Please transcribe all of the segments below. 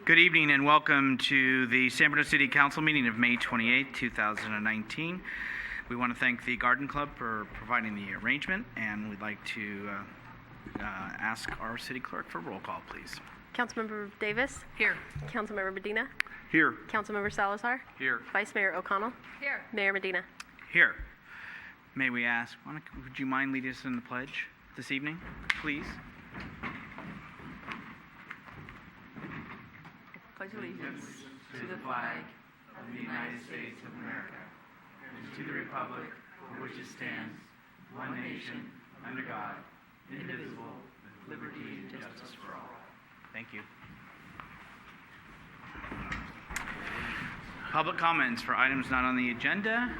Good evening and welcome to the San Bruno City Council meeting of May 28, 2019. We want to thank the Garden Club for providing the arrangement, and we'd like to ask our city clerk for roll call, please. Councilmember Davis? Here. Councilmember Medina? Here. Councilmember Salazar? Here. Vice Mayor O'Connell? Here. Mayor Medina? Here. May we ask, would you mind leading us in the pledge this evening, please? Pledge allegiance to the flag of the United States of America and to the republic for which it stands, one nation, under God, indivisible, with liberty and justice for all. Thank you. Public comments for items not on the agenda.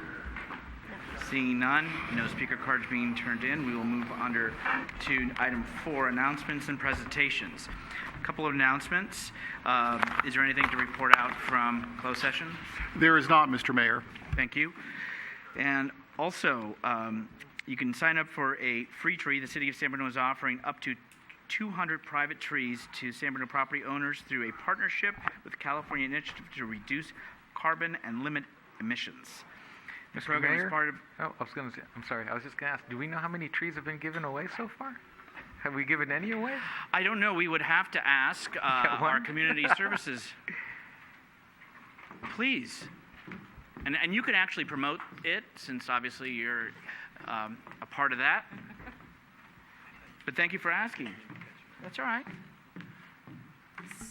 Seeing none, no speaker cards being turned in, we will move under to item 4, announcements and presentations. A couple of announcements. Is there anything to report out from closed session? There is not, Mr. Mayor. Thank you. And also, you can sign up for a free tree. The City of San Bruno is offering up to 200 private trees to San Bruno property owners through a partnership with California Initiative to Reduce Carbon and Limit Emissions. The Mr. program Mayor? is part of... Oh, I was just going to ask, do we know how many trees have been given away so far? Have we given any away? I don't know. We would have to ask our community services. Please. And you can actually promote it, since obviously you're a part of that. But thank you for asking. That's all right.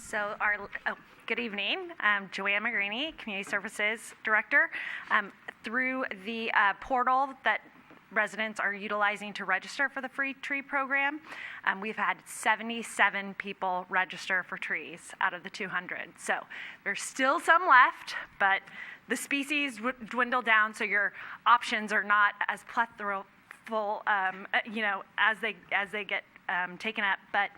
So good evening. I'm Joanne Magrini, Community Services Director. Through the portal that residents are utilizing to register for the free tree program, we've had 77 people register for trees out of the 200. So there's still some left, but the species dwindle down, so your options are not as plentiful, as they get taken up. But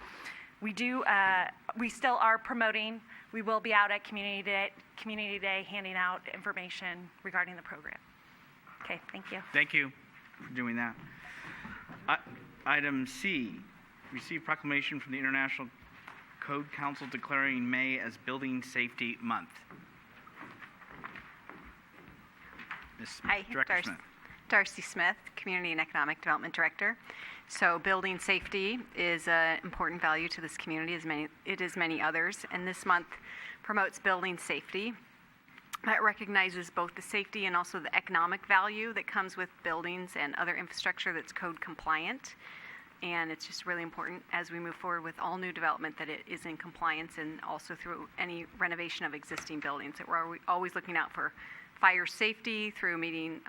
we still are promoting. We will be out at Community Day handing out information regarding the program. Okay, thank you. Thank you for doing that. Item C, receive proclamation from the International Code Council declaring May as Building Safety Month. Ms. Hi, Director Smith. Darcy Smith, Community and Economic Development Director. So building safety is an important value to this community, as it is many others, and this month promotes building safety. That recognizes both the safety and also the economic value that comes with buildings and other infrastructure that's code compliant. And it's just really important as we move forward with all new development that it is in compliance, and also through any renovation of existing buildings, that we're always looking out for fire safety through meeting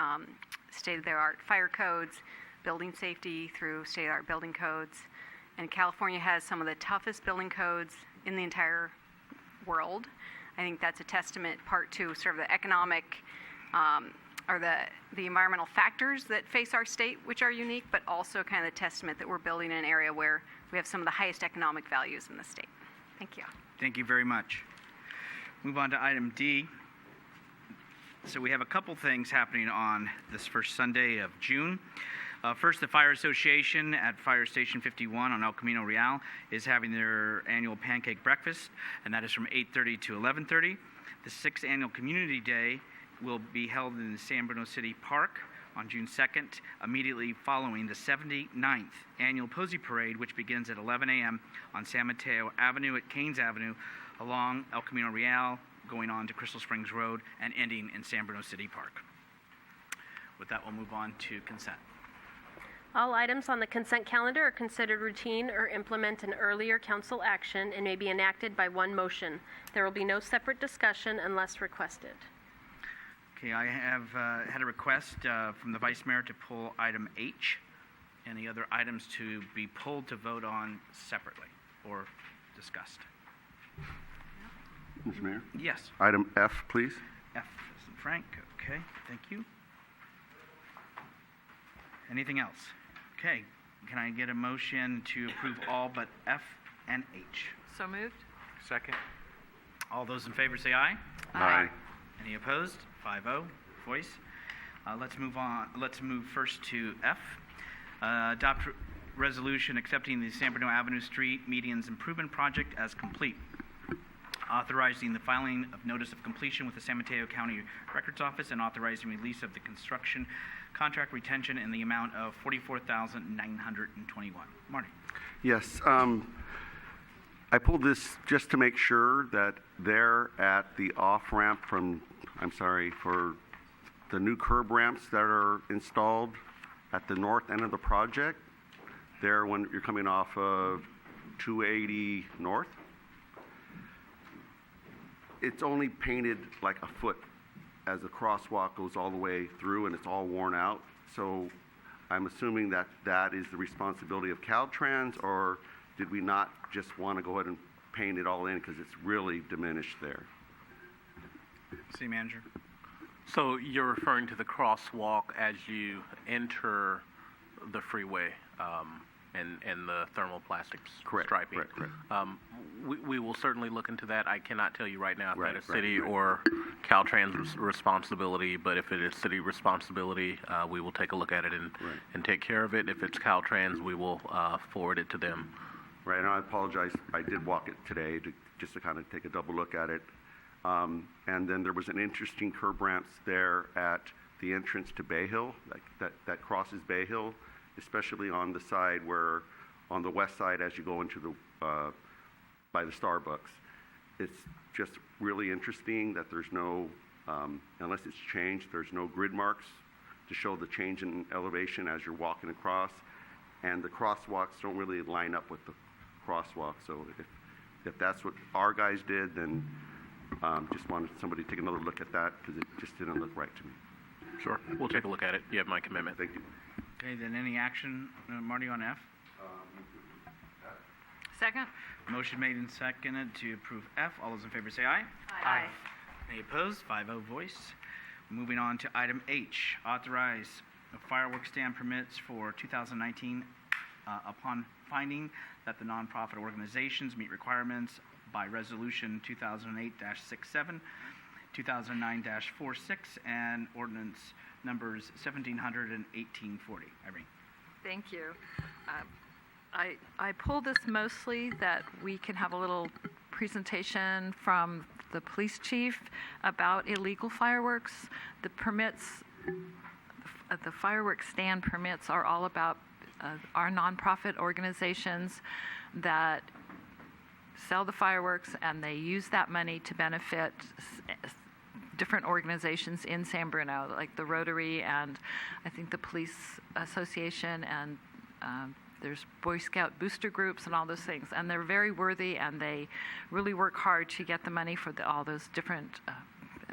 state-of-the-art fire codes, building safety through state-of-the-art building codes. And California has some of the toughest building codes in the entire world. I think that's a testament, part to sort of the economic or the environmental factors that face our state, which are unique, but also kind of the testament that we're building in an area where we have some of the highest economic values in the state. Thank you. Thank you very much. Move on to item D. So we have a couple things happening on this first Sunday of June. First, the Fire Association at Fire Station 51 on El Camino Real is having their annual pancake breakfast, and that is from 8:30 to 11:30. The 6th Annual Community Day will be held in the San Bruno City Park on June 2nd, immediately following the 79th Annual Posey Parade, which begins at 11 a.m. on San Mateo Avenue at Keynes Avenue, along El Camino Real, going on to Crystal Springs Road, and ending in San Bruno City Park. With that, we'll move on to consent. All items on the consent calendar are considered routine or implement an earlier council action and may be enacted by one motion. There will be no separate discussion unless requested. Okay, I have had a request from the Vice Mayor to pull item H. Any other items to be pulled to vote on separately or discussed? Mr. Mayor? Yes. Item F, please. F as in Frank. Okay, thank you. Anything else? Okay, can I get a motion to approve all but F and H? So moved. Second. All those in favor say aye. Aye. Any opposed? 5-0. Voice. Let's move on. Let's move first to F. Adopt resolution accepting the San Bruno Avenue Street Medians Improvement Project as complete. authorizing the filing of notice of completion with the San Mateo County Records Office and authorizing release of the construction contract retention in the amount of $44,921. Marty. Yes. I pulled this just to make sure that there at the off-ramp for the new curb ramps that are installed at the north end of the project, there when you're coming off of 280 North, it's only painted like a foot as the crosswalk goes all the way through, and it's all worn out. So I'm assuming that that is the responsibility of Caltrans, or did we not just want to go ahead and paint it all in because it's really diminished there? City Manager. So you're referring to the crosswalk as you enter the freeway and the thermoplastics striping. Correct. We will certainly look into that. I cannot tell you right now if Right, that is right, city right. or Caltrans' responsibility, but if it is city responsibility, we will take a look at it and take care of it. If it's Caltrans, we will forward it to them. Right, and I apologize. I did walk it today just to kind of take a double look at it. And then there was an interesting curb ramps there at the entrance to Bay Hill, that crosses Bay Hill, especially on the side on the west side as you go into by the Starbucks. It's just really interesting that there's no, unless it's changed, there's no grid marks to show the change in elevation as you're walking across. And the crosswalks don't really line up with the crosswalk. So if that's what our guys did, then just wanted somebody to take another look at that because it just didn't look right to me. Sure. We'll take a look at it. You have my commitment. Thank you. Okay, then any action, Marty, on F? Second? Motion made and seconded to approve F. All those in favor say aye. Aye. Any opposed? 5-0 voice. Moving on to item H, authorize fireworks stand permits for 2019 upon finding that the nonprofit organizations meet requirements by Resolution 2008-67, 2009-46, and ordinance numbers 1700 and 1840. Irene. Thank you. I pulled this mostly that we can have a little presentation from the police chief about illegal fireworks. The permits, the fireworks stand permits are all about our nonprofit organizations that sell the fireworks, and they use that money to benefit different organizations in San Bruno, like the Rotary and I think the Police Association, and there's Boy Scout booster groups and all those things. And they're very worthy, and they really work hard to get the money for all those different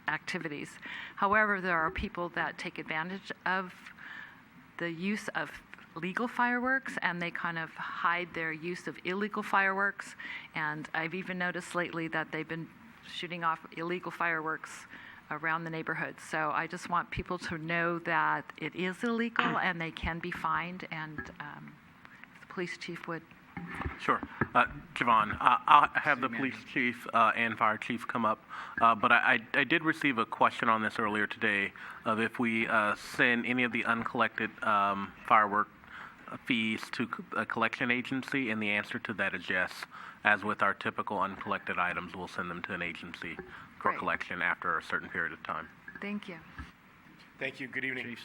activities. However, there are people that take advantage of the use of legal fireworks, and they kind of hide their use of illegal fireworks. And I've even noticed lately that they've been shooting off illegal fireworks around the neighborhood. So I just want people to know that it is illegal and they can be fined, and if the police chief would. Sure. Javon, I'll have the police chief and fire chief come up, but I did receive a question on this earlier today of if we send any of the uncollected firework fees to a collection agency, and the answer to that is yes. As with our typical uncollected items, we'll send them to an agency for Great. collection after a certain period of time. Thank you. Thank you. Good evening,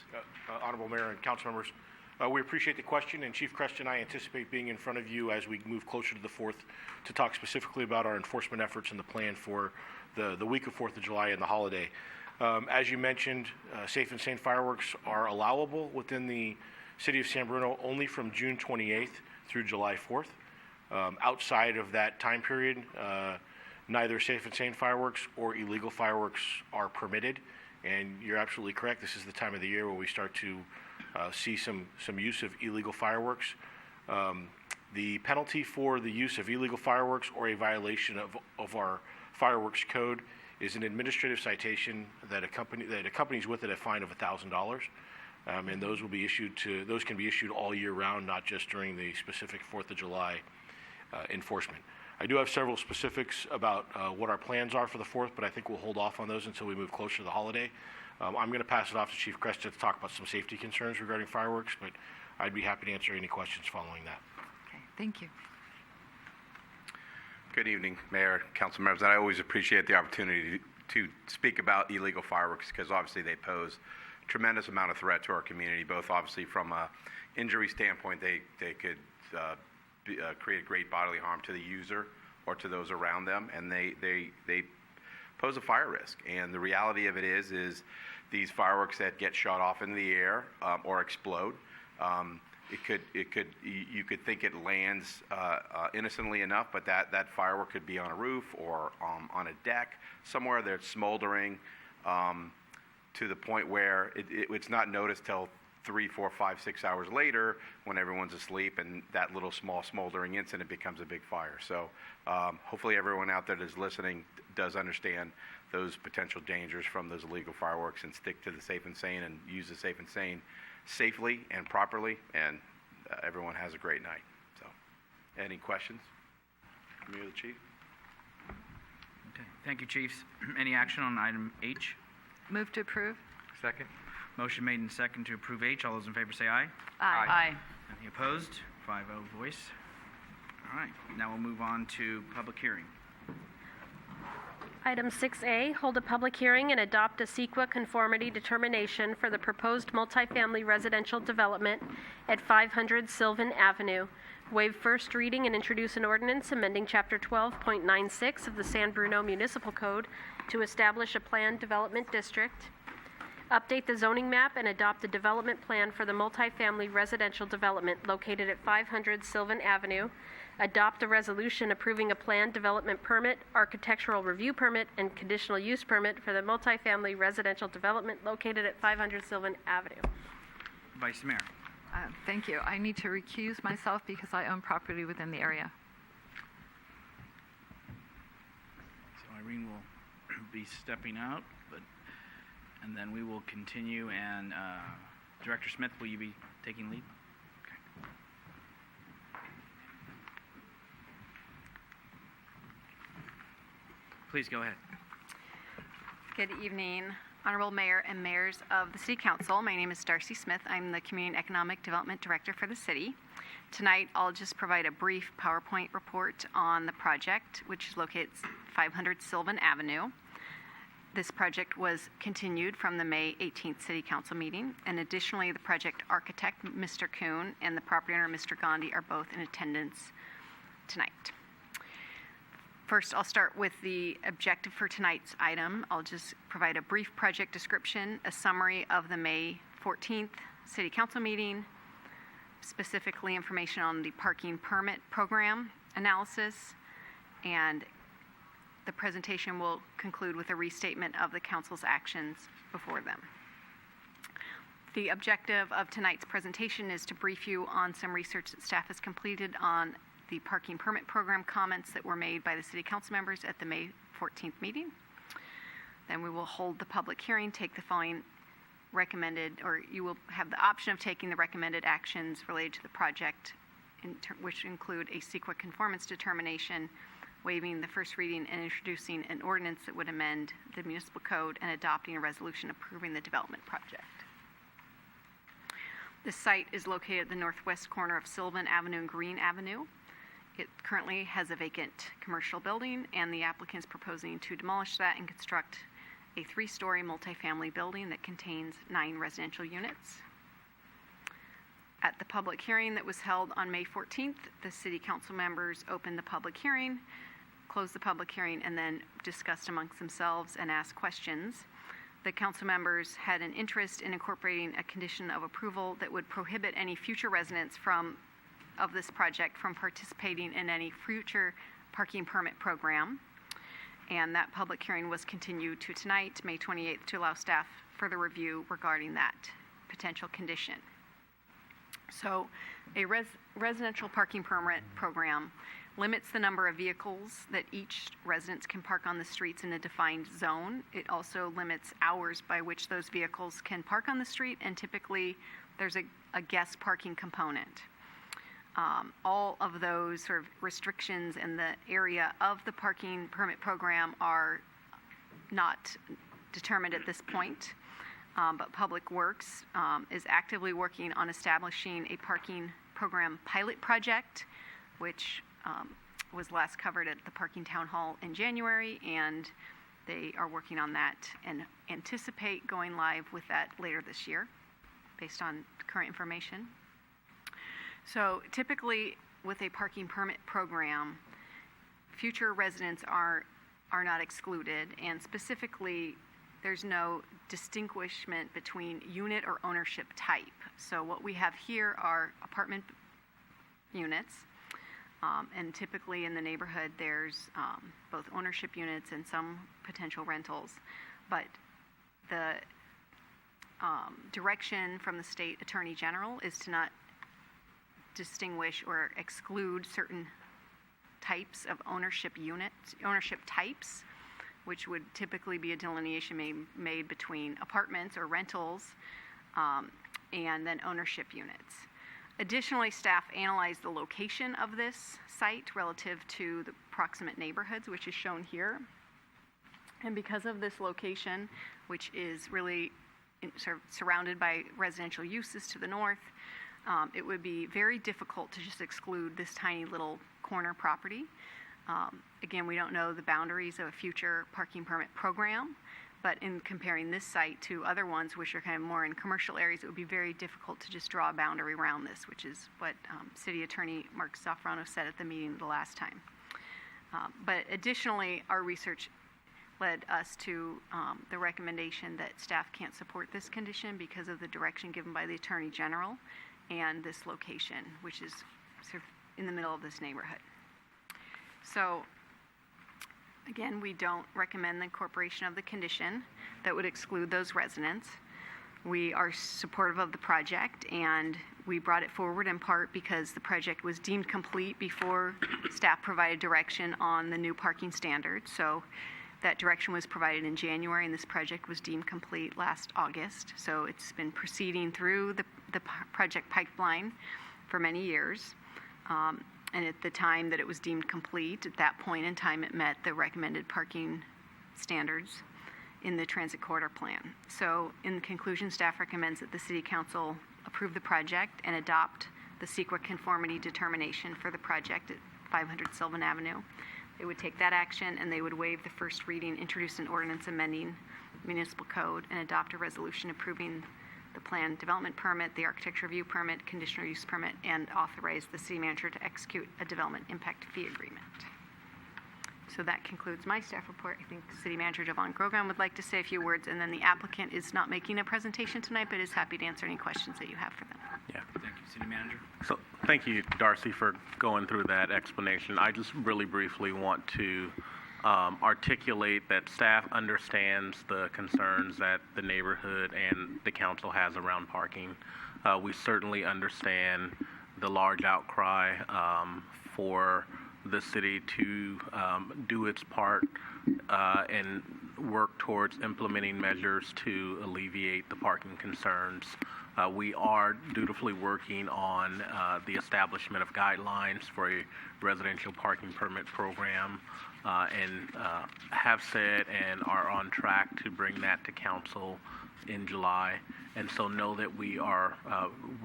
Honorable Mayor and council members. We appreciate the question, and Chief Crest and I anticipate being in front of you as we move closer to the 4th to talk specifically about our enforcement efforts and the plan for the week of 4th of July and the holiday. As you mentioned, safe and sane fireworks are allowable within the City of San Bruno only from June 28th through July 4th. Outside of that time period, neither safe and sane fireworks or illegal fireworks are permitted. And you're absolutely correct. This is the time of the year where we start to see some use of illegal fireworks. The penalty for the use of illegal fireworks or a violation of our fireworks code is an administrative citation that accompanies with it a fine of $1,000. And those can be issued all year round, not just during the specific 4th of July enforcement. I do have several specifics about what our plans are for the 4th, but I think we'll hold off on those until we move closer to the holiday. I'm going to pass it off to Chief Cresta to talk about some safety concerns regarding fireworks, but I'd be happy to answer any questions following that. Okay, thank you. Good evening, Mayor, council members. I always appreciate the opportunity to speak about illegal fireworks because obviously they pose a tremendous amount of threat to our community, both obviously from a injury standpoint, they could create great bodily harm to the user or to those around them, and they pose a fire risk. And the reality of it is these fireworks that get shot off in the air or explode, you could think it lands innocently enough, but that firework could be on a roof or on a deck, somewhere that's smoldering to the point where it's not noticed till 3, 4, 5, 6 hours later when everyone's asleep, and that little small smoldering incident becomes a big fire. So hopefully everyone out there that's listening does understand those potential dangers from those illegal fireworks and stick to the safe and sane and use the safe and sane safely and properly, and everyone has a great night. So, any questions from you, the chief? Okay, thank you, chiefs. Any action on item H? Move to approve. Second. Motion made and second to approve H. All those in favor say aye. Aye. Any opposed? 5-0 voice. All right, now we'll move on to public hearing. Item 6A, hold a public hearing and adopt a CEQA conformity determination for the proposed multifamily residential development at 500 Sylvan Avenue. Waive first reading and introduce an ordinance amending Chapter 12.96 of the San Bruno Municipal Code to establish a planned development district. Update the zoning map and adopt the development plan for the multifamily residential development located at 500 Sylvan Avenue. Adopt a resolution approving a planned development permit, architectural review permit, and conditional use permit for the multifamily residential development located at 500 Sylvan Avenue. Vice Mayor. Thank you. I need to recuse myself because I own property within the area. So Irene will be stepping out, and then we will continue. And Director Smith, will you be taking lead? Okay. Please go ahead. Good evening, Honorable Mayor and Mayors of the City Council. My name is Darcy Smith. I'm the Community and Economic Development Director for the city. Tonight, I'll just provide a brief PowerPoint report on the project, which is located at 500 Sylvan Avenue. This project was continued from the May 18th City Council meeting, and additionally, the project architect, Mr. Kuhn, and the property owner, Mr. Gandhi, are both in attendance tonight. First, I'll start with the objective for tonight's item. I'll just provide a brief project description, a summary of the May 14th City Council meeting, specifically information on the parking permit program analysis, and the presentation will conclude with a restatement of the council's actions before them. The objective of tonight's presentation is to brief you on some research that staff has completed on the parking permit program comments that were made by the city council members at the May 14th meeting. Then we will hold the public hearing, take the following recommended, or you will have the option of taking the recommended actions related to the project, which include a CEQA conformance determination, waiving the first reading and introducing an ordinance that would amend the municipal code, and adopting a resolution approving the development project. This site is located at the northwest corner of Sylvan Avenue and Green Avenue. It currently has a vacant commercial building, and the applicant is proposing to demolish that and construct a 3-story multifamily building that contains 9 residential units. At the public hearing that was held on May 14th, the city council members opened the public hearing, closed the public hearing, and then discussed amongst themselves and asked questions. The council members had an interest in incorporating a condition of approval that would prohibit any future residents of this project from participating in any future parking permit program. And that public hearing was continued to tonight, May 28th, to allow staff further review regarding that potential condition. So a residential parking permit program limits the number of vehicles that each residents can park on the streets in a defined zone. It also limits hours by which those vehicles can park on the street, and typically there's a guest parking component. All of those sort of restrictions in the area of the parking permit program are not determined at this point, but Public Works is actively working on establishing a parking program pilot project, which was last covered at the Parking Town Hall in January, and they are working on that and anticipate going live with that later this year based on current information. So typically with a parking permit program, future residents are not excluded, and specifically there's no distinguishment between unit or ownership type. So what we have here are apartment units, and typically in the neighborhood there's both ownership units and some potential rentals. But the direction from the state attorney general is to not distinguish or exclude certain types of ownership types, which would typically be a delineation made between apartments or rentals and then ownership units. Additionally, staff analyzed the location of this site relative to the proximate neighborhoods, which is shown here. And because of this location, which is really sort of surrounded by residential uses to the north, it would be very difficult to just exclude this tiny little corner property. Again, we don't know the boundaries of a future parking permit program, but in comparing this site to other ones, which are kind of more in commercial areas, it would be very difficult to just draw a boundary around this, which is what City Attorney Mark Zafrano said at the meeting the last time. But additionally, our research led us to the recommendation that staff can't support this condition because of the direction given by the Attorney General and this location, which is sort of in the middle of this neighborhood. So again, we don't recommend the incorporation of the condition that would exclude those residents. We are supportive of the project, and we brought it forward in part because the project was deemed complete before staff provided direction on the new parking standards. So that direction was provided in January, and this project was deemed complete last August. So it's been proceeding through the project pipeline for many years. And at the time that it was deemed complete, at that point in time, it met the recommended parking standards in the transit corridor plan. So in conclusion, staff recommends that the City Council approve the project and adopt the CEQA conformity determination for the project at 500 Sylvan Avenue. They would take that action, and they would waive the first reading, introduce an ordinance amending municipal code, and adopt a resolution approving the plan development permit, the architecture review permit, conditional use permit, and authorize the city manager to execute a development impact fee agreement. So that concludes my staff report. I think City Manager Devon Grogan would like to say a few words, and then the applicant is not making a presentation tonight, but is happy to answer any questions that you have for them. Yeah. Thank you, City Manager. So thank you, Darcy, for going through that explanation. I just really briefly want to articulate that staff understands the concerns that the neighborhood and the council has around parking. We certainly understand the large outcry for the city to do its part and work towards implementing measures to alleviate the parking concerns. We are dutifully working on the establishment of guidelines for a residential parking permit program and have said and are on track to bring that to council in July. And so know that we are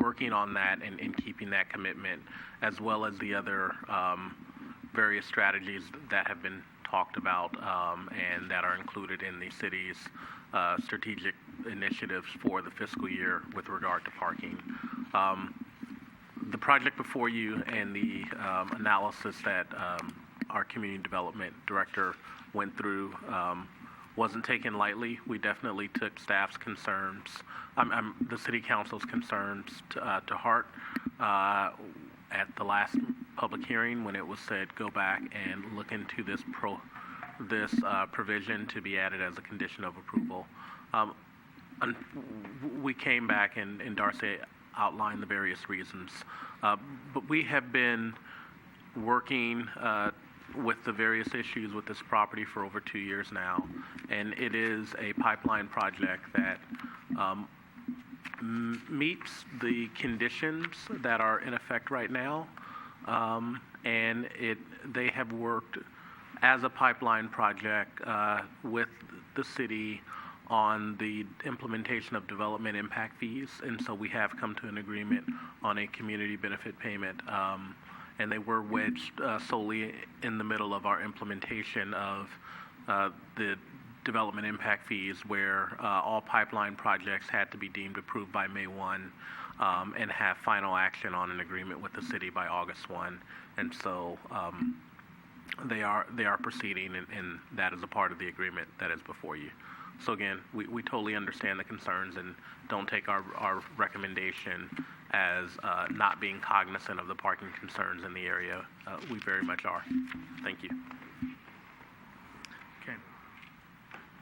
working on that and keeping that commitment, as well as the other various strategies that have been talked about and that are included in the city's strategic initiatives for the fiscal year with regard to parking. The project before you and the analysis that our community development director went through wasn't taken lightly. We definitely took staff's concerns, the city council's concerns to heart at the last public hearing when it was said go back and look into this provision to be added as a condition of approval. We came back and Darcy outlined the various reasons, but we have been working with the various issues with this property for over 2 years now, and it is a pipeline project that meets the conditions that are in effect right now, and they have worked as a pipeline project with the city on the implementation of development impact fees, and so we have come to an agreement on a community benefit payment. and they were wedged solely in the middle of our implementation of the development impact fees, where all pipeline projects had to be deemed approved by May 1 and have final action on an agreement with the city by August 1. And so they are proceeding, and that is a part of the agreement that is before you. So again, we totally understand the concerns and don't take our recommendation as not being cognizant of the parking concerns in the area. We very much are. Thank you. Okay.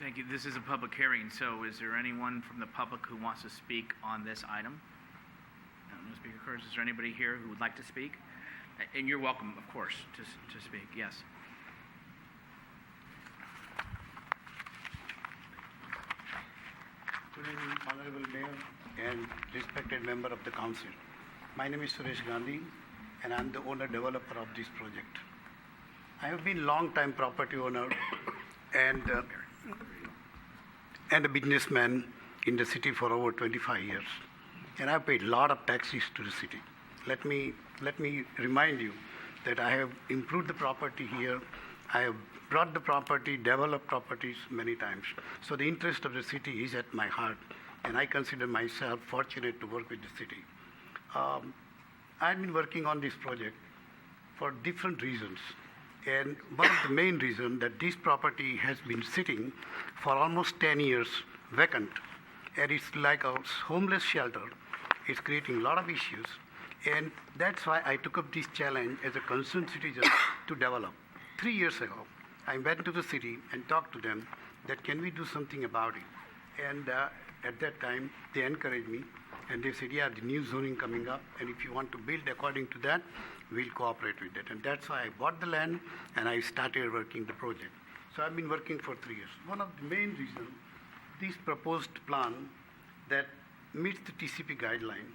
Thank you. This is a public hearing, so is there anyone from the public who wants to speak on this item? No speaker cards. Is there anybody here who would like to speak? And you're welcome, of course, to speak. Yes. Good evening, Honorable Mayor and respected member of the council. My name is Suresh Gandhi, and I'm the owner-developer of this project. I have been long-time property owner and a businessman in the city for over 25 years, and I've paid a lot of taxes to the city. Let me remind you that I have improved the property here. I have brought the property, developed properties many times. So the interest of the city is at my heart, and I consider myself fortunate to work with the city. I've been working on this project for different reasons. And one of the main reasons that this property has been sitting for almost 10 years vacant, and it's like a homeless shelter. It's creating a lot of issues. And that's why I took up this challenge as a concerned citizen to develop. 3 years ago, I went to the city and talked to them that can we do something about it. And at that time, they encouraged me, and they said, yeah, the new zoning coming up, and if you want to build according to that, we'll cooperate with it. And that's why I bought the land, and I started working the project. So I've been working for 3 years. One of the main reasons, this proposed plan that meets the TCP guideline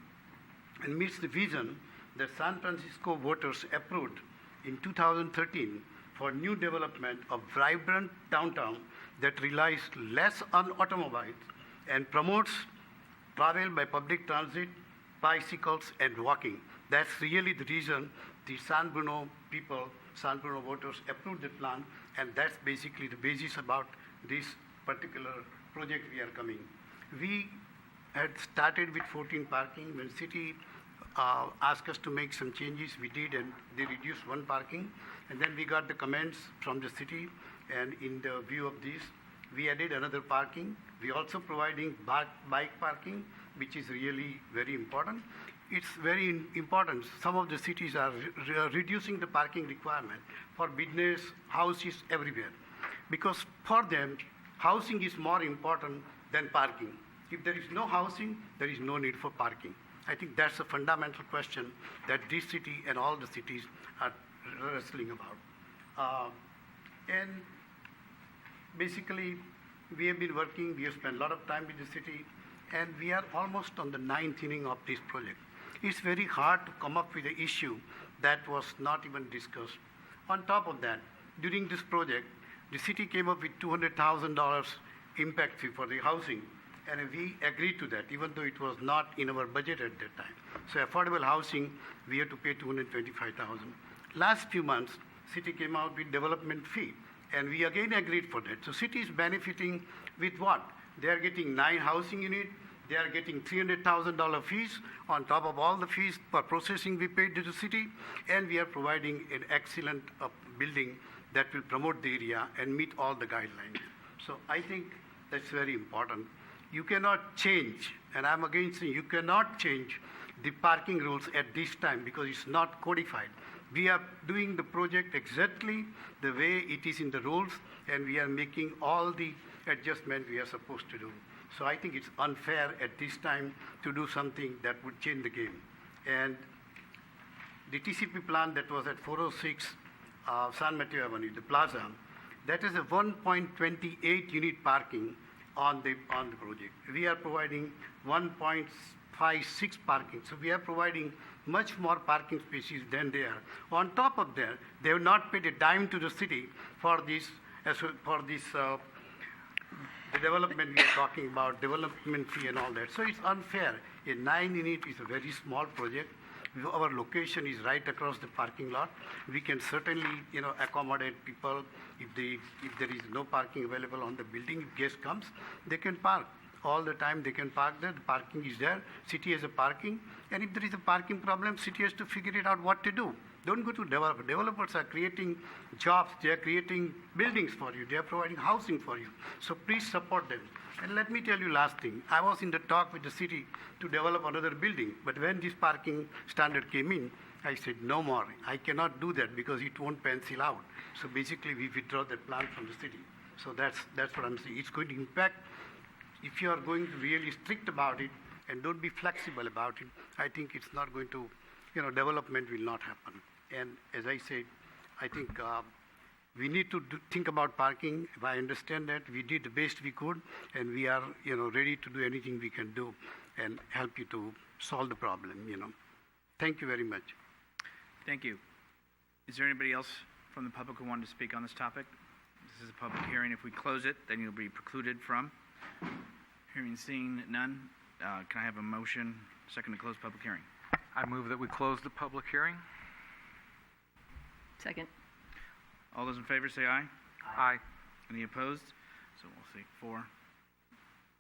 and meets the vision that San Francisco voters approved in 2013 for new development of vibrant downtown that relies less on automobiles and promotes travel by public transit, bicycles, and walking. That's really the reason the San Bruno people, San Bruno voters approved the plan, and that's basically the basis about this particular project we are coming. We had started with 14 parking. When city asked us to make some changes, we did, and they reduced 1 parking. And then we got the comments from the city, and in the view of this, we added another parking. We also providing bike parking, which is really very important. It's very important. Some of the cities are reducing the parking requirement for business, houses, everywhere. Because for them, housing is more important than parking. If there is no housing, there is no need for parking. I think that's a fundamental question that this city and all the cities are wrestling about. And basically, we have been working, we have spent a lot of time with the city, and we are almost on the 9th inning of this project. It's very hard to come up with an issue that was not even discussed. On top of that, during this project, the city came up with $200,000 impact fee for the housing, and we agreed to that, even though it was not in our budget at that time. So affordable housing, we had to pay $225,000. Last few months, city came out with development fee, and we again agreed for that. So city is benefiting with what? They are getting 9 housing units. They are getting $300,000 fees on top of all the fees for processing we paid to the city, and we are providing an excellent building that will promote the area and meet all the guidelines. So I think that's very important. You cannot change, and I'm again saying you cannot change the parking rules at this time because it's not codified. We are doing the project exactly the way it is in the rules, and we are making all the adjustments we are supposed to do. So I think it's unfair at this time to do something that would change the game. And the TCP plan that was at 406 San Mateo Avenue, the plaza, that is a 1.28 unit parking on the project. We are providing 1.56 parking. So we are providing much more parking spaces than they are. On top of that, they have not paid a dime to the city for this the development we are talking about, development fee and all that. So it's unfair. A 9 unit is a very small project, Our location is right across the parking lot. We can certainly, accommodate people. If there is no parking available on the building, if guest comes, they can park. All the time they can park there. The parking is there. City has a parking. And if there is a parking problem, city has to figure it out what to do. Don't go to developer. Developers are creating jobs. They are creating buildings for you. They are providing housing for you. So please support them. And let me tell you last thing. I was in the talk with the city to develop another building. But when this parking standard came in, I said, no more. I cannot do that because it won't pencil out. So basically, we withdraw that plan from the city. So that's what I'm saying. It's going to impact. If you are going to really strict about it and don't be flexible about it, I think it's not going to, development will not happen. And as I said, I think we need to think about parking. If I understand that, we did the best we could, and we are, ready to do anything we can do and help you to solve the problem, Thank you very much. Thank you. Is there anybody else from the public who wanted to speak on this topic? This is a public hearing. If we close it, then you'll be precluded from. Hearing and seeing none, can I have a motion, second to close public hearing? I move that we close the public hearing. Second. All those in favor say aye. Aye. Any opposed? So we'll say 4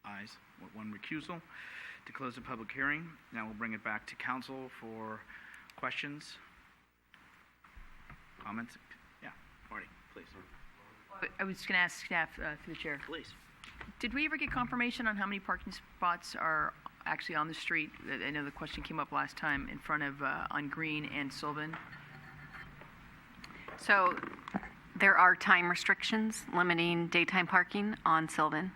ayes with 1 recusal to close the public hearing. Now we'll bring it back to council for questions, comments. Yeah, Marty, please. I was going to ask staff through the chair. Please. Did we ever get confirmation on how many parking spots are actually on the street? I know the question came up last time in front of on Green and Sylvan. So there are time restrictions limiting daytime parking on Sylvan.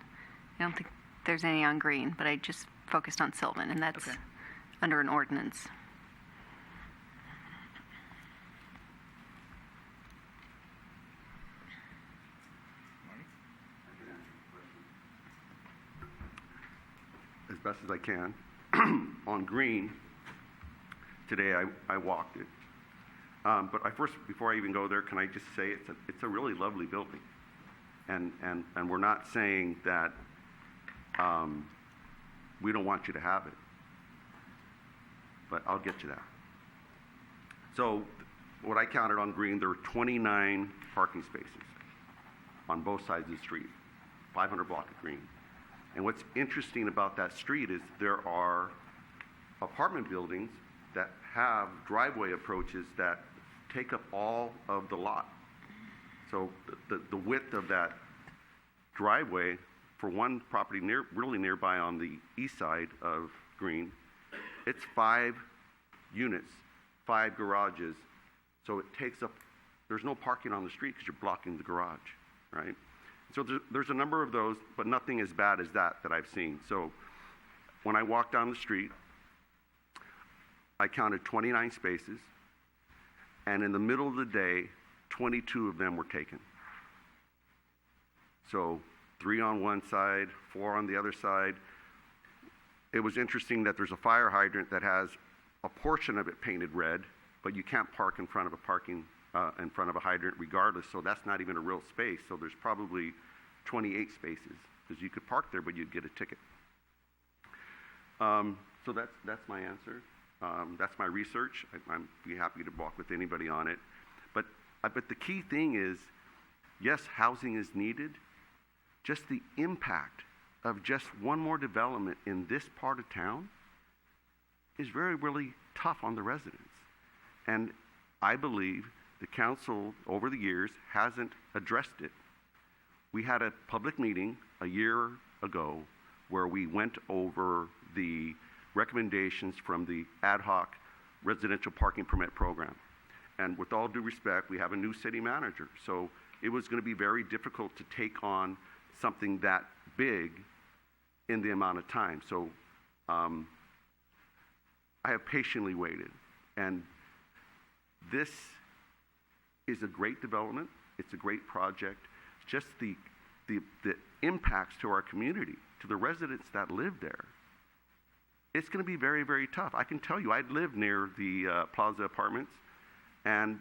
I don't think there's any on Green, but I just focused on Sylvan, and that's Okay. under an ordinance. As best as I can. On Green, today I walked it. But before I even go there, can I just say it's a really lovely building. And we're not saying that we don't want you to have it. But I'll get to that. So what I counted on Green, there were 29 parking spaces on both sides of the street, 500 block of Green. And what's interesting about that street is there are apartment buildings that have driveway approaches that take up all of the lot. So the width of that driveway for one property really nearby on the east side of Green, it's 5 units, 5 garages. So it takes up, there's no parking on the street because you're blocking the garage, right? So there's a number of those, but nothing as bad as that I've seen. So when I walked down the street, I counted 29 spaces, and in the middle of the day, 22 of them were taken. So 3 on one side, 4 on the other side. It was interesting that there's a fire hydrant that has a portion of it painted red, but you can't park in front of a hydrant regardless, so that's not even a real space. So there's probably 28 spaces because you could park there, but you'd get a ticket. So that's my answer. That's my research. I'd be happy to walk with anybody on it. But the key thing is, yes, housing is needed. Just the impact of just one more development in this part of town is really tough on the residents. And I believe the council over the years hasn't addressed it. We had a public meeting a year ago where we went over the recommendations from the ad hoc residential parking permit program. And with all due respect, we have a new city manager. So it was going to be very difficult to take on something that big in the amount of time. So I have patiently waited. And this is a great development. It's a great project. Just the impacts to our community, to the residents that live there, it's going to be very, very tough. I can tell you, I live near the Plaza Apartments, and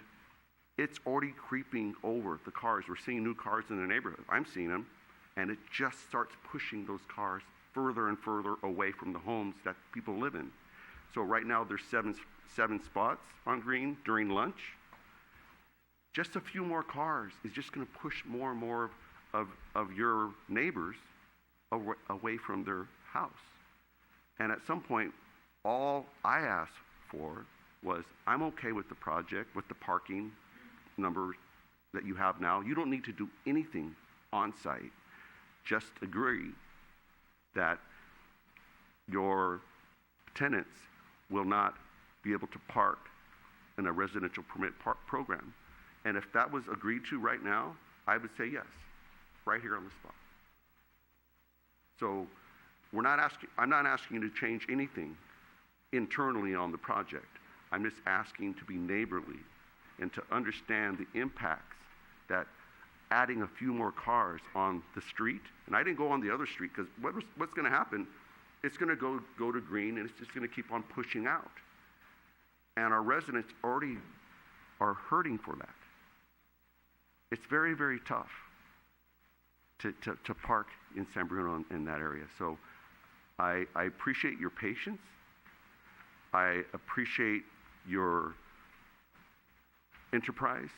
it's already creeping over the cars. We're seeing new cars in the neighborhood. I'm seeing them, and it just starts pushing those cars further and further away from the homes that people live in. So right now, there's 7 spots on green during lunch, just a few more cars is just going to push more and more of your neighbors away from their house. And at some point, all I asked for was, I'm okay with the project, with the parking numbers that you have now. You don't need to do anything on site. Just agree that your tenants will not be able to park in a residential permit park program. And if that was agreed to right now, I would say yes, right here on the spot. So I'm not asking you to change anything internally on the project. I'm just asking to be neighborly and to understand the impacts that adding a few more cars on the street, and I didn't go on the other street because what's going to happen, it's going to go to green and it's just going to keep on pushing out. And our residents already are hurting for that. It's very, very tough to park in San Bruno in that area. So I appreciate your patience. I appreciate your enterprise.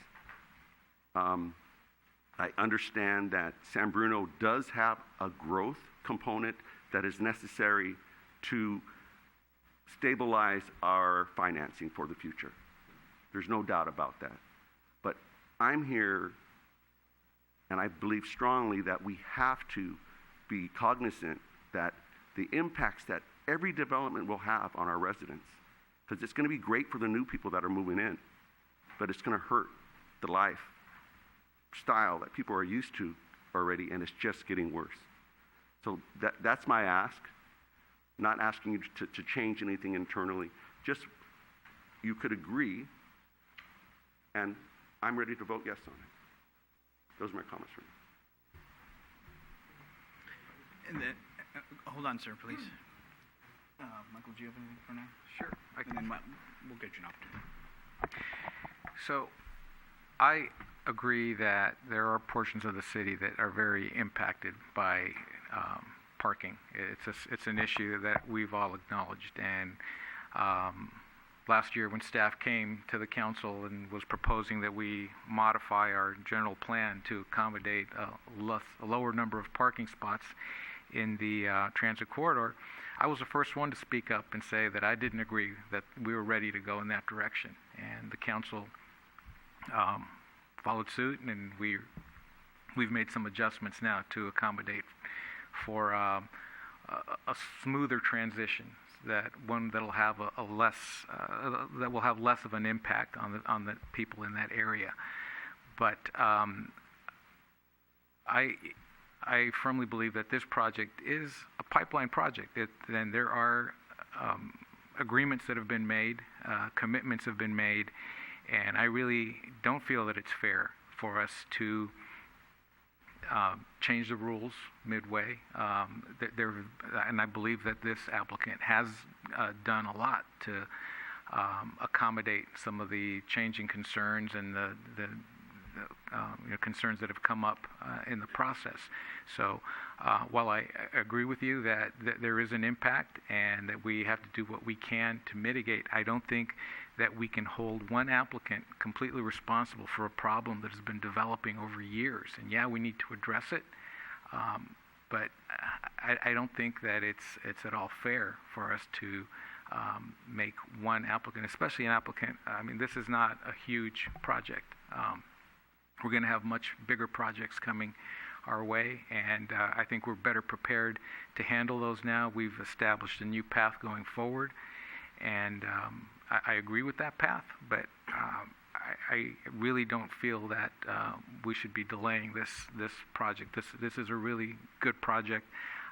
I understand that San Bruno does have a growth component that is necessary to stabilize our financing for the future. There's no doubt about that. But I'm here, and I believe strongly that we have to be cognizant that the impacts that every development will have on our residents, because it's going to be great for the new people that are moving in, but it's going to hurt the lifestyle that people are used to already, and it's just getting worse. So that's my ask. Not asking you to change anything internally. Just you could agree, and I'm ready to vote yes on it. Those are my comments for you. And then, hold on, sir, please. Michael, do you have anything for now? Sure. And then we'll get you an opportunity. So I agree that there are portions of the city that are very impacted by parking. It's an issue that we've all acknowledged. And last year when staff came to the council and was proposing that we modify our general plan to accommodate a lower number of parking spots in the transit corridor, I was the first one to speak up and say that I didn't agree that we were ready to go in that direction. And the council followed suit, and we've made some adjustments now to accommodate for a smoother transition, that'll have that will have less of an impact on the people in that area. But I firmly believe that this project is a pipeline project. And there are agreements that have been made, commitments have been made, and I really don't feel that it's fair for us to change the rules midway. And I believe that this applicant has done a lot to accommodate some of the changing concerns and the concerns that have come up in the process. So while I agree with you that there is an impact and that we have to do what we can to mitigate, I don't think that we can hold one applicant completely responsible for a problem that has been developing over years. And yeah, we need to address it, but I don't think that it's at all fair for us to make one applicant, especially an applicant. I mean, this is not a huge project. We're going to have much bigger projects coming our way, and I think we're better prepared to handle those now. We've established a new path going forward, and I agree with that path, but I really don't feel that we should be delaying this project. This is a really good project.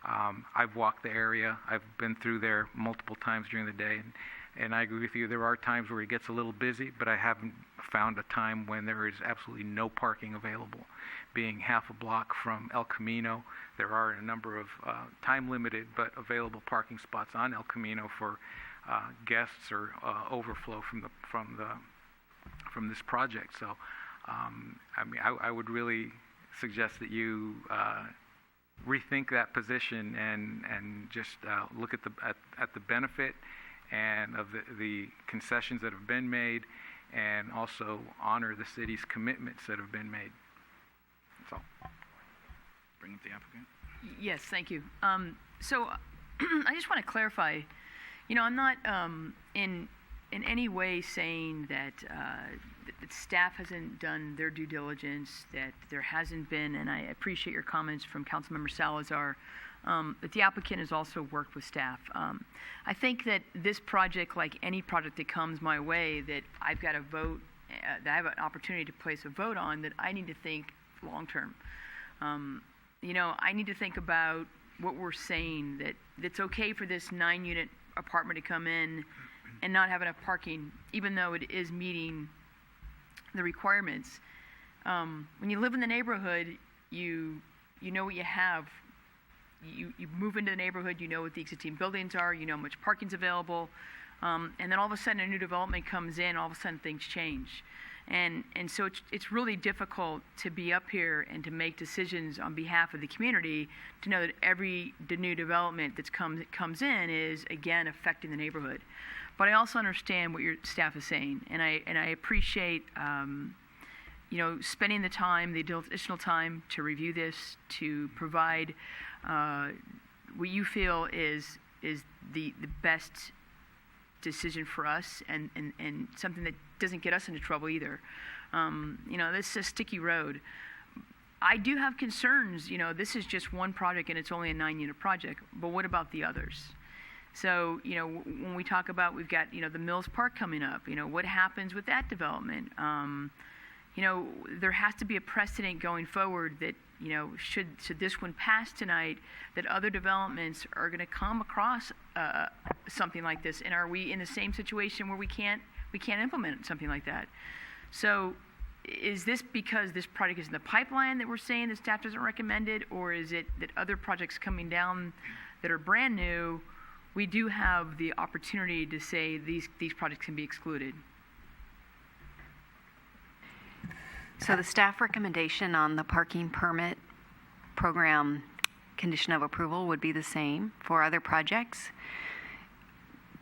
I've walked the area. I've been through there multiple times during the day, and I agree with you. There are times where it gets a little busy, but I haven't found a time when there is absolutely no parking available. Being half a block from El Camino, there are a number of time-limited but available parking spots on El Camino for guests or overflow from this project. So, I mean, I would really suggest that you rethink that position and just look at the benefit and of the concessions that have been made, and also honor the city's commitments that have been made. That's all. Bring up the applicant. Yes, thank you. So I just want to clarify, I'm not in any way saying that that staff hasn't done their due diligence, that there hasn't been, and I appreciate your comments from Councilmember Salazar, that the applicant has also worked with staff. I think that this project, like any project that comes my way, that I've got to vote, that I have an opportunity to place a vote on, that I need to think long term. I need to think about what we're saying, that it's okay for this 9-unit apartment to come in and not have enough parking, even though it is meeting the requirements. When you live in the neighborhood, you know what you have. You move into the neighborhood, you know what the existing buildings are, you know how much parking's available, and then all of a sudden a new development comes in, all of a sudden things change. And so it's really difficult to be up here and to make decisions on behalf of the community, to know that every new development that comes in is, again, affecting the neighborhood. But I also understand what your staff is saying, and I appreciate spending the time, the additional time to review this, to provide what you feel is the best decision for us, and something that doesn't get us into trouble either. This is a sticky road. I do have concerns. This is just one project and it's only a 9-unit project, but what about the others? So, when we talk about, we've got, the Mills Park coming up, what happens with that development? There has to be a precedent going forward that, should this one pass tonight, that other developments are going to come across something like this, and are we in the same situation where we can't implement something like that? So is this because this project is in the pipeline that we're saying that staff doesn't recommend it, or is it that other projects coming down that are brand new, we do have the opportunity to say these projects can be excluded? So the staff recommendation on the parking permit program condition of approval would be the same for other projects.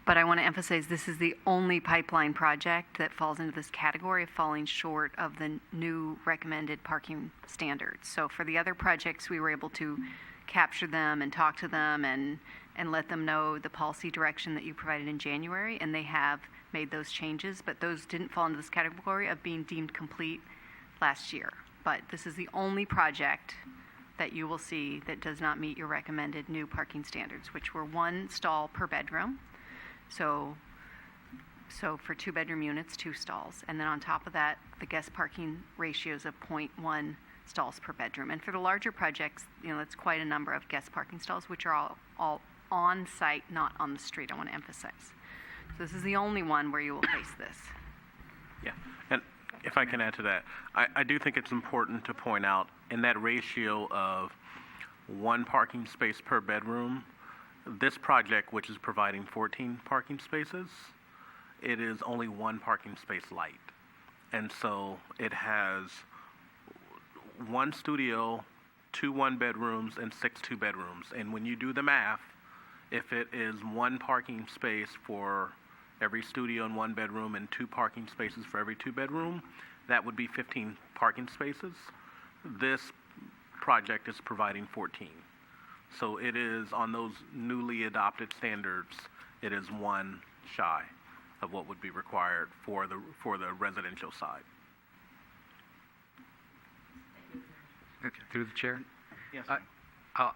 But I want to emphasize this is the only pipeline project that falls into this category of falling short of the new recommended parking standards. So for the other projects, we were able to capture them and talk to them and let them know the policy direction that you provided in January, and they have made those changes, but those didn't fall into this category of being deemed complete last year. But this is the only project that you will see that does not meet your recommended new parking standards, which were 1 stall per bedroom. So for 2-bedroom units, 2 stalls. And then on top of that, the guest parking ratios of 0.1 stalls per bedroom. And for the larger projects, that's quite a number of guest parking stalls, which are all on site, not on the street, I want to emphasize. So this is the only one where you will face this. Yeah, and if I can add to that, I do think it's important to point out in that ratio of 1 parking space per bedroom, this project, which is providing 14 parking spaces, it is only 1 parking space light. And so it has 1 studio, 2 1-bedrooms, and 6 2-bedrooms. And when you do the math, if it is 1 parking space for every studio and 1-bedroom and 2 parking spaces for every 2-bedroom, that would be 15 parking spaces. This project is providing 14. So it is, on those newly adopted standards, it is 1 shy of what would be required for the residential side. Through the chair? Yes.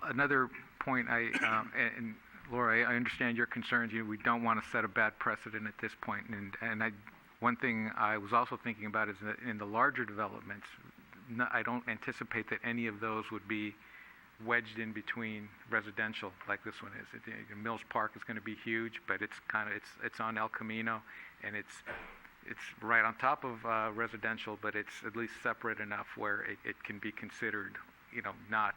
Another point, and Laura, I understand your concerns. We don't want to set a bad precedent at this point. And one thing I was also thinking about is that in the larger developments, I don't anticipate that any of those would be wedged in between residential like this one is. Mills Park is going to be huge, but it's on El Camino, and it's right on top of residential, but it's at least separate enough where it can be considered, not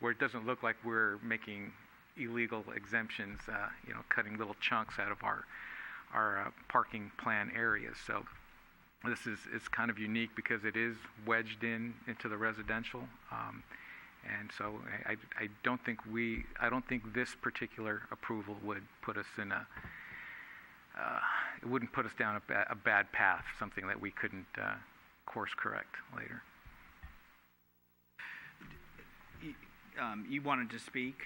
where it doesn't look like we're making illegal exemptions, cutting little chunks out of our parking plan areas. So this is kind of unique because it is wedged into the residential, And so I don't think this particular approval would put us in it wouldn't put us down a bad path, something that we couldn't course correct later. You wanted to speak?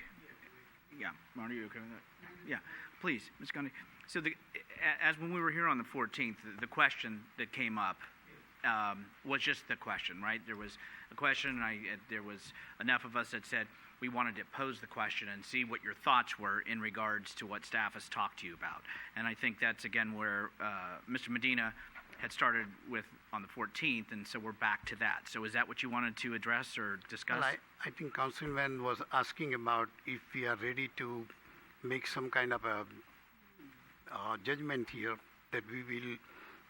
Yeah. Marty, you okay with that? Yeah. Please, Ms. Gandhi. So as when we were here on the 14th, the question that came up was just the question, right? There was a question, and there was enough of us that said we wanted to pose the question and see what your thoughts were in regards to what staff has talked to you about. And I think that's, again, where Mr. Medina had started with on the 14th, and so we're back to that. So is that what you wanted to address or discuss? Well, I think Councilman was asking about if we are ready to make some kind of a judgment here that we will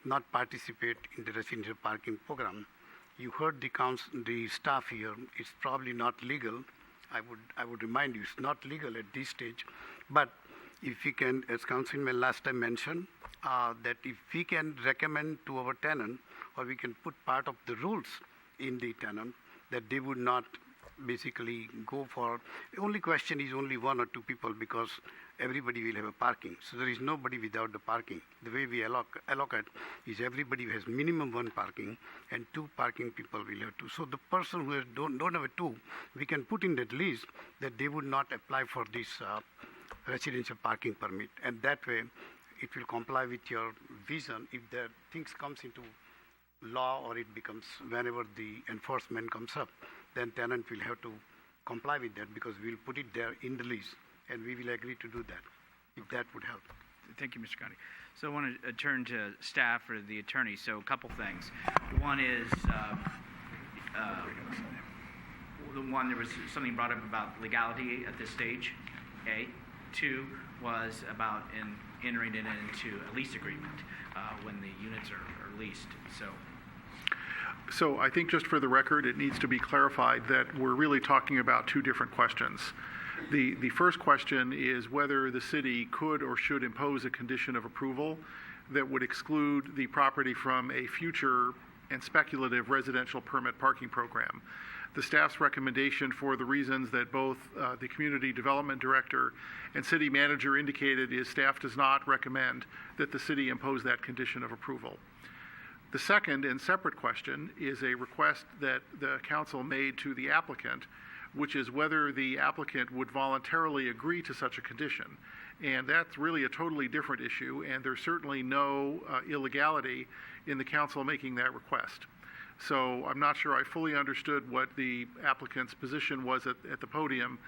not participate in the residential parking program. You heard the staff here. It's probably not legal. I would remind you, it's not legal at this stage. But if we can, as Councilman last time mentioned, that if we can recommend to our tenant, or we can put part of the rules in the tenant, that they would not basically go for, the only question is only one or two people, because everybody will have a parking. So there is nobody without the parking. The way we allocate is everybody has minimum one parking, and two parking people will have two. So the person who don't have a two, we can put in that list that they would not apply for this residential parking permit. And that way, it will comply with your vision. If the things comes into law, or it becomes, whenever the enforcement comes up, then tenant will have to comply with that, because we'll put it there in the lease, and we will agree to do that, if that would help. Thank you, Mr. Gandhi. So I want to turn to staff or the attorney. So a couple things. One is, there was something brought up about legality at this stage, A. Two was about entering it into a lease agreement when the units are leased. So I think just for the record, it needs to be clarified that we're really talking about two different questions. The first question is whether the city could or should impose a condition of approval that would exclude the property from a future and speculative residential permit parking program. The staff's recommendation, for the reasons that both the community development director and city manager indicated, is staff does not recommend that the city impose that condition of approval. The second and separate question is a request that the council made to the applicant, which is whether the applicant would voluntarily agree to such a condition. And that's really a totally different issue, and there's certainly no illegality in the council making that request. So I'm not sure I fully understood what the applicant's position was at the podium,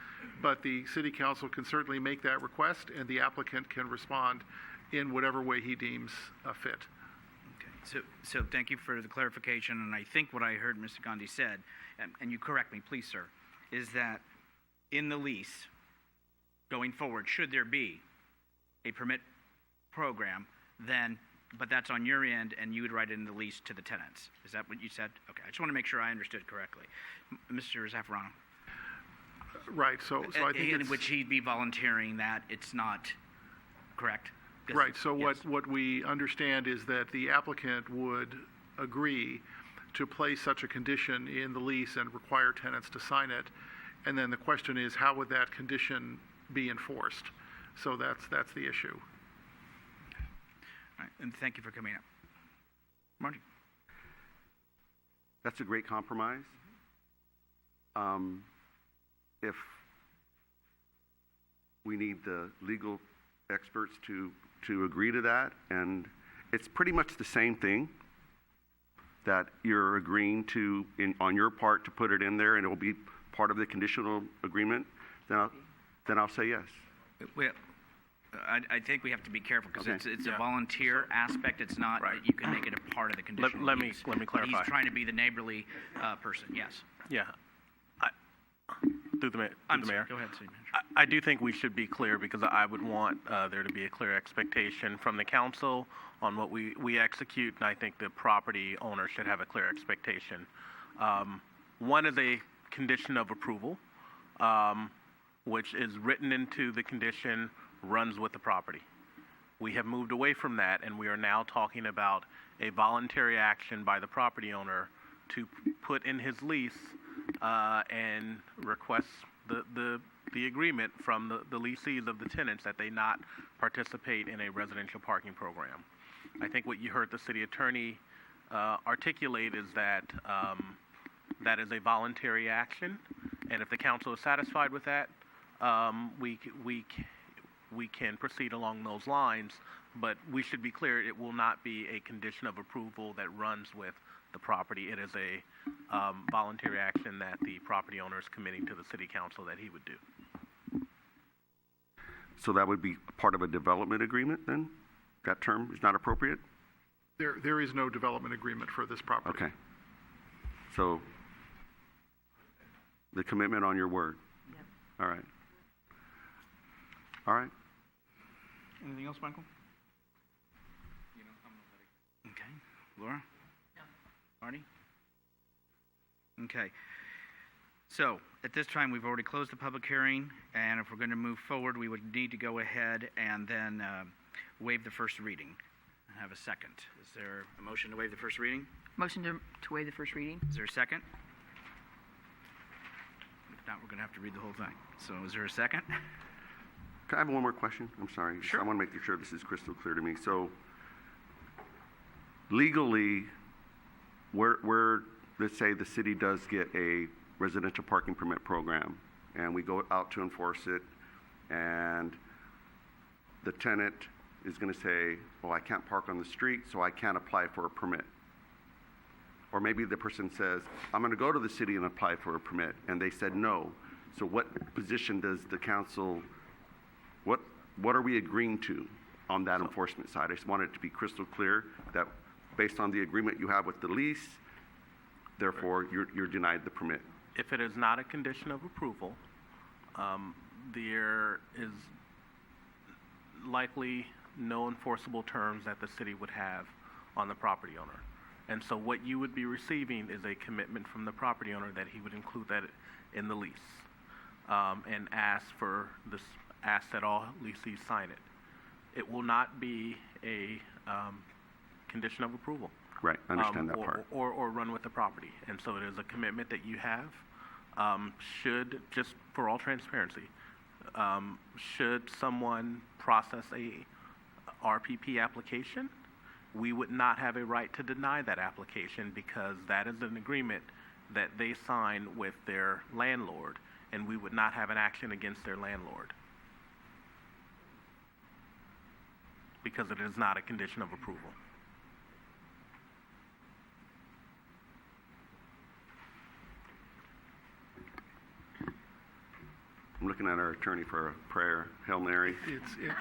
but the city council can certainly make that request, and the applicant can respond in whatever way he deems fit. So thank you for the clarification, and I think what I heard Mr. Gandhi said, and you correct me, please, sir, is that in the lease, going forward, should there be a permit program, then, but that's on your end, and you would write it in the lease to the tenants. Is that what you said? Okay, I just want to make sure I understood correctly. Mr. Zaffarano. Right, so I think in which he'd be volunteering that it's not correct? Right, so yes. what we understand is that the applicant would agree to place such a condition in the lease and require tenants to sign it. And then the question is, how would that condition be enforced? So that's the issue. All right, and thank you for coming up. Marty. That's a great compromise. If we need the legal experts to agree to that, and it's pretty much the same thing that you're agreeing to on your part to put it in there, and it will be part of the conditional agreement, then I'll say yes. Well, I think we have to be careful, because Okay. it's a volunteer aspect. It's not that you can make it a part of the conditional Let me use. clarify. He's trying to be the neighborly person. Yes. Yeah. Through the mayor. Go ahead, City Manager. I do think we should be clear, because I would want there to be a clear expectation from the council on what we execute, and I think the property owner should have a clear expectation. One is a condition of approval, which is written into the condition, runs with the property. We have moved away from that, and we are now talking about a voluntary action by the property owner to put in his lease and request the agreement from the lessees of the tenants that they not participate in a residential parking program. I think what you heard the city attorney articulate is that that is a voluntary action, and if the council is satisfied with that, we can proceed along those lines. But we should be clear, it will not be a condition of approval that runs with the property. It is a voluntary action that the property owner is committing to the city council that he would do. So that would be part of a development agreement then? That term is not appropriate? There is no development agreement for this property. Okay. So the commitment on your word? Yep. All right. All right. Anything else, Michael? Okay. Laura? No. Marty? Okay. So at this time, we've already closed the public hearing, and if we're going to move forward, we would need to go ahead and then waive the first reading and have a second. Is there a motion to waive the first reading? Motion to waive the first reading. Is there a second? If not, we're going to have to read the whole thing. So is there a second? Can I have one more question? I'm sorry. Sure. I want to make sure this is crystal clear to me. So legally, where let's say the city does get a residential parking permit program, and we go out to enforce it, and the tenant is going to say, oh, I can't park on the street, so I can't apply for a permit. Or maybe the person says, I'm going to go to the city and apply for a permit, and they said no. So what position does the council, what are we agreeing to on that enforcement side? I just want it to be crystal clear that based on the agreement you have with the lease, therefore you're denied the permit. If it is not a condition of approval, there is likely no enforceable terms that the city would have on the property owner. And so what you would be receiving is a commitment from the property owner that he would include that in the lease, and ask that all lessees sign it. It will not be a condition of approval. Right, I understand that part. Or run with the property. And so it is a commitment that you have. Should, just for all transparency, should someone process a RPP application, we would not have a right to deny that application because that is an agreement that they sign with their landlord, and we would not have an action against their landlord because it is not a condition of approval. I'm looking at our attorney for a prayer. Hail Mary.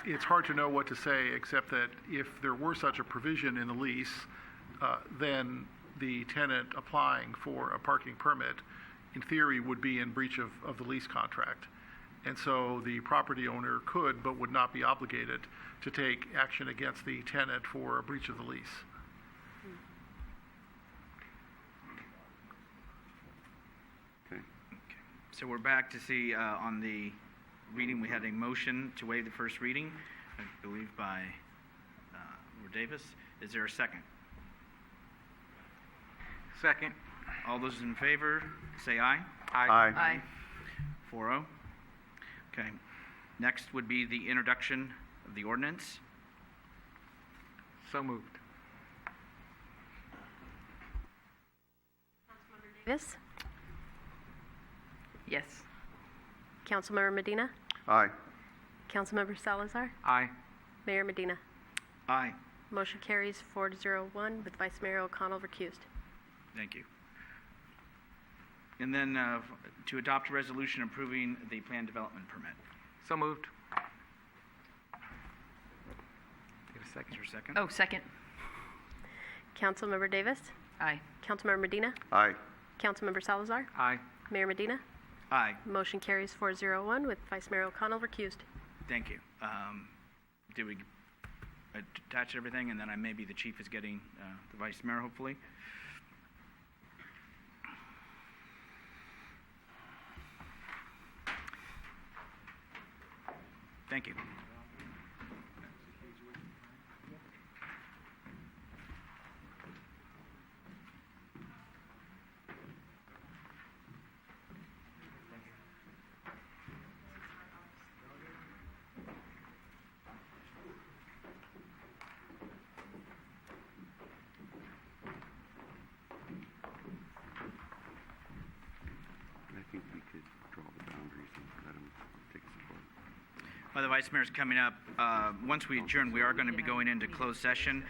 It's hard to know what to say, except that if there were such a provision in the lease, then the tenant applying for a parking permit, in theory, would be in breach of the lease contract. And so the property owner could, but would not be obligated to take action against the tenant for a breach of the lease. So we're back to see on the reading, we had a motion to waive the first reading, I believe by Davis. Is there a second? Second. All those in favor, say aye. Aye. Aye. 4-0. Okay. Next would be the introduction of the ordinance. So moved. Davis? Yes. Councilmember Medina? Aye. Councilmember Salazar? Aye. Mayor Medina? Aye. Motion carries 4-0-1 with Vice Mayor O'Connell recused. Thank you. And then to adopt a resolution approving the planned development permit. So moved. Get a Is second. there a second? Oh, second. Councilmember Davis? Aye. Councilmember Medina? Aye. Councilmember Salazar? Aye. Mayor Medina? Aye. Motion carries 4-0-1 with Vice Mayor O'Connell recused. Thank you. Did we attach everything? And then maybe the chief is getting the vice mayor, hopefully. Thank you. to draw the boundaries and let them take us apart. The Vice Mayor's coming up. Once we adjourn, we are going to be going into closed session.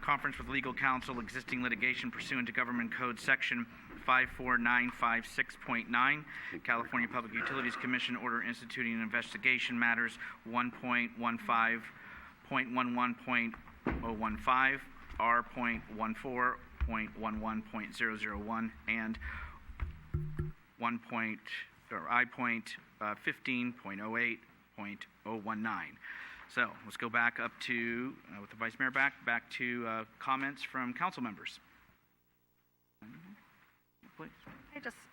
Conference with legal counsel, existing litigation pursuant to Government Code Section 54956.9, California Public Utilities Commission Order Instituting an Investigation Matters 1.15.11.015, R.14.11.001, and I.15.08.019. So let's go back up to, with the Vice Mayor back to comments from council members. Please.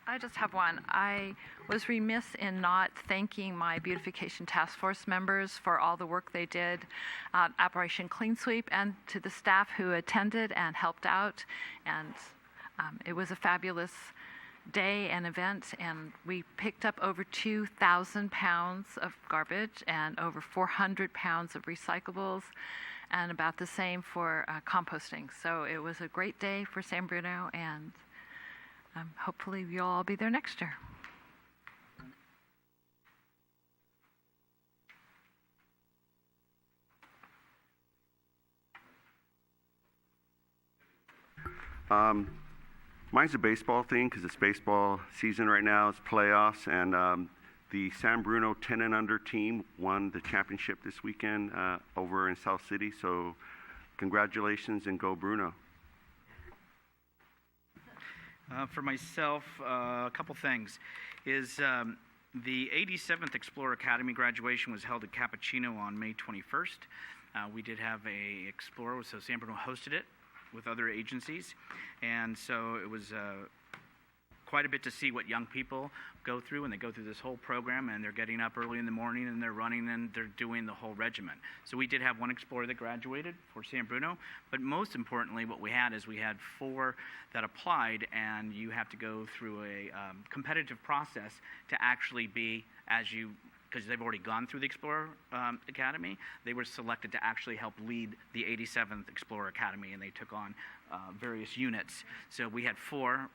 I just have one. I was remiss in not thanking my beautification task force members for all the work they did at Operation Clean Sweep, and to the staff who attended and helped out. And it was a fabulous day and event, and we picked up over 2,000 pounds of garbage and over 400 pounds of recyclables, and about the same for composting. So it was a great day for San Bruno, and hopefully you'll all be there next year. Mine's a baseball thing because it's baseball season right now. It's playoffs, and the San Bruno 10 and under team won the championship this weekend over in South City. So congratulations and go Bruno. For myself, a couple things. Is the 87th Explorer Academy graduation was held at Cappuccino on May 21st. We did have a Explorer, so San Bruno hosted it with other agencies, and so it was quite a bit to see what young people go through, and they go through this whole program, and they're getting up early in the morning, and they're running, and they're doing the whole regimen. So we did have one Explorer that graduated for San Bruno, but most importantly, what we had is we had 4 that applied, and you have to go through a competitive process to actually be, because they've already gone through the Explorer Academy, they were selected to actually help lead the 87th Explorer Academy, and they took on various units. So we had 4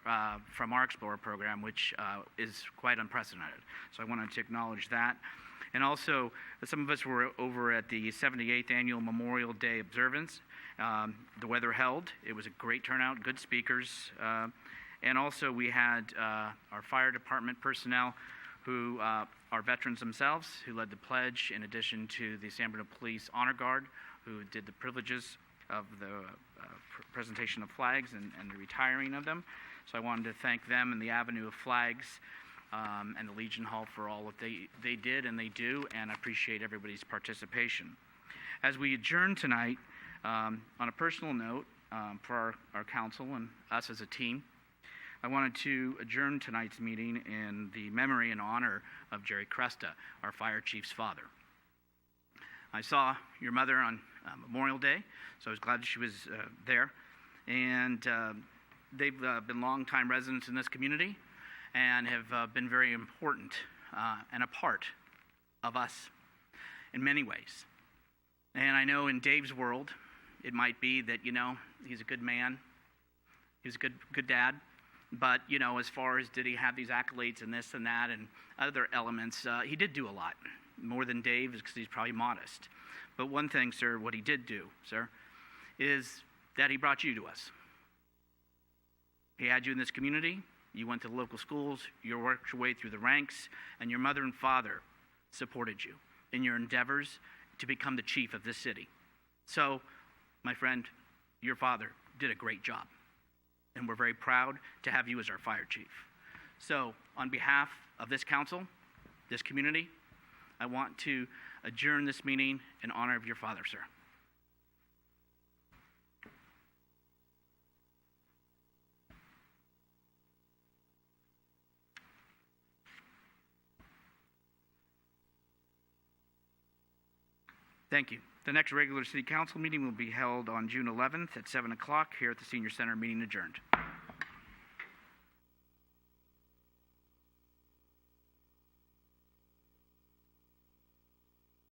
from our Explorer program, which is quite unprecedented. So I wanted to acknowledge that. And also, some of us were over at the 78th Annual Memorial Day observance. The weather held. It was a great turnout, good speakers. And also, we had our fire department personnel who are veterans themselves, who led the pledge, in addition to the San Bruno Police Honor Guard, who did the privileges of the presentation of flags and the retiring of them. So I wanted to thank them and the Avenue of Flags and the Legion Hall for all that they did and they do, and I appreciate everybody's participation. As we adjourn tonight, on a personal note, for our council and us as a team, I wanted to adjourn tonight's meeting in the memory and honor of Jerry Cresta, our fire chief's father. I saw your mother on Memorial Day, so I was glad she was there. And they've been longtime residents in this community and have been very important and a part of us in many ways. And I know in Dave's world, it might be that, he's a good man, he's a good dad. But, as far as did he have these accolades and this and that and other elements, he did do a lot. More than Dave, because he's probably modest. But one thing, sir, what he did do, sir, is that he brought you to us. He had you in this community. You went to the local schools. You worked your way through the ranks. And your mother and father supported you in your endeavors to become the chief of this city. So, my friend, your father did a great job. And we're very proud to have you as our fire chief. So, on behalf of this council, this community, I want to adjourn this meeting in honor of your father, sir. Thank you. The next regular city council meeting will be held on June 11th at 7 o'clock here at the Senior Center. Meeting adjourned.